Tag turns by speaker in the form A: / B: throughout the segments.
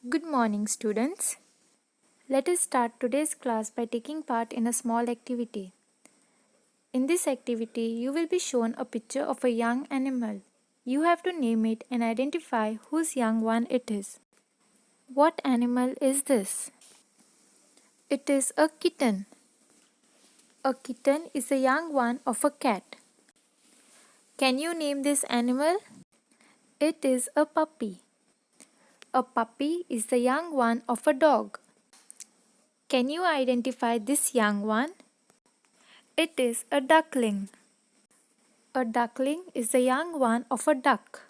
A: Good morning, students. Let us start today's class by taking part in a small activity. In this activity, you will be shown a picture of a young animal. You have to name it and identify whose young one it is. What animal is this? It is a kitten. A kitten is the young one of a cat. Can you name this animal? It is a puppy. A puppy is the young one of a dog. Can you identify this young one? It is a duckling. A duckling is the young one of a duck.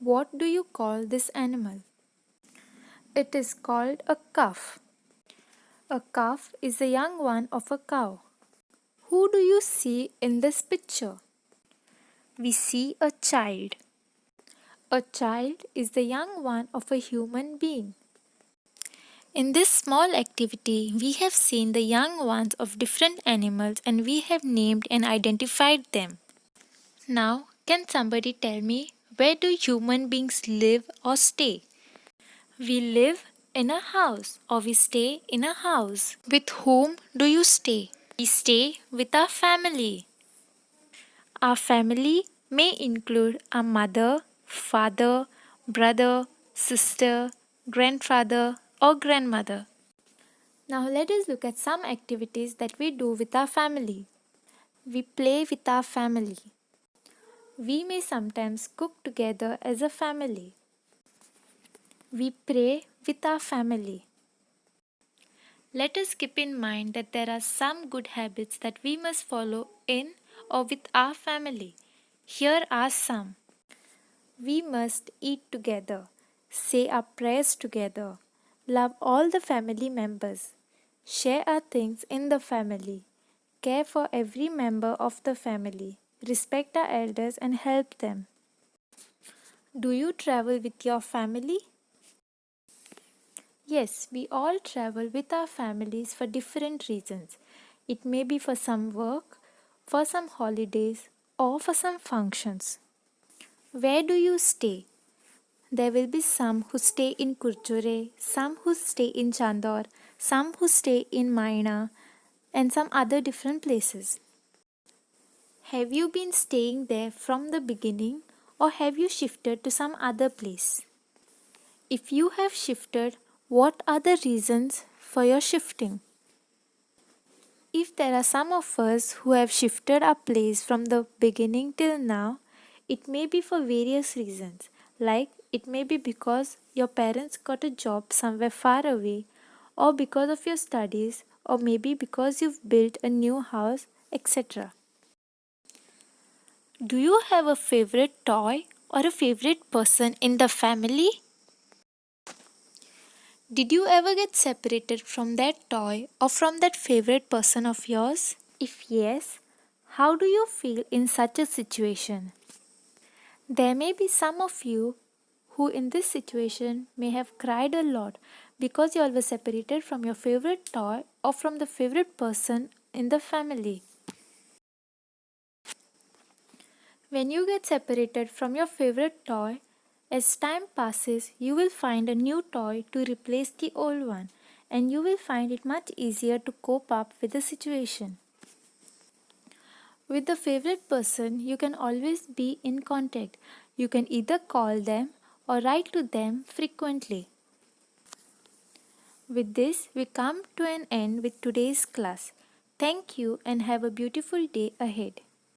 A: What do you call this animal? It is called a calf. A calf is the young one of a cow. Who do you see in this picture? We see a child. A child is the young one of a human being. In this small activity, we have seen the young ones of different animals and we have named and identified them. Now, can somebody tell me, where do human beings live or stay? We live in a house or we stay in a house. With whom do you stay? We stay with our family. Our family may include our mother, father, brother, sister, grandfather, or grandmother. Now let us look at some activities that we do with our family. We play with our family. We may sometimes cook together as a family. We pray with our family. Let us keep in mind that there are some good habits that we must follow in or with our family. Here are some. We must eat together, say our prayers together, love all the family members, share our things in the family, care for every member of the family, respect our elders and help them. Do you travel with your family? Yes, we all travel with our families for different reasons. It may be for some work, for some holidays, or for some functions. Where do you stay? There will be some who stay in Kurchure, some who stay in Chandor, some who stay in Maina, and some other different places. Have you been staying there from the beginning or have you shifted to some other place? If you have shifted, what are the reasons for your shifting? If there are some of us who have shifted our place from the beginning till now, it may be for various reasons, like it may be because your parents got a job somewhere far away, or because of your studies, or maybe because you've built a new house, etc. Do you have a favorite toy or a favorite person in the family? Did you ever get separated from that toy or from that favorite person of yours? If yes, how do you feel in such a situation? There may be some of you who in this situation may have cried a lot because you all were separated from your favorite toy or from the favorite person in the family. When you get separated from your favorite toy, as time passes, you will find a new toy to replace the old one, and you will find it much easier to cope up with the situation. With the favorite person, you can always be in contact. You can either call them or write to them frequently. With this, we come to an end with today's class. Thank you and have a beautiful day ahead.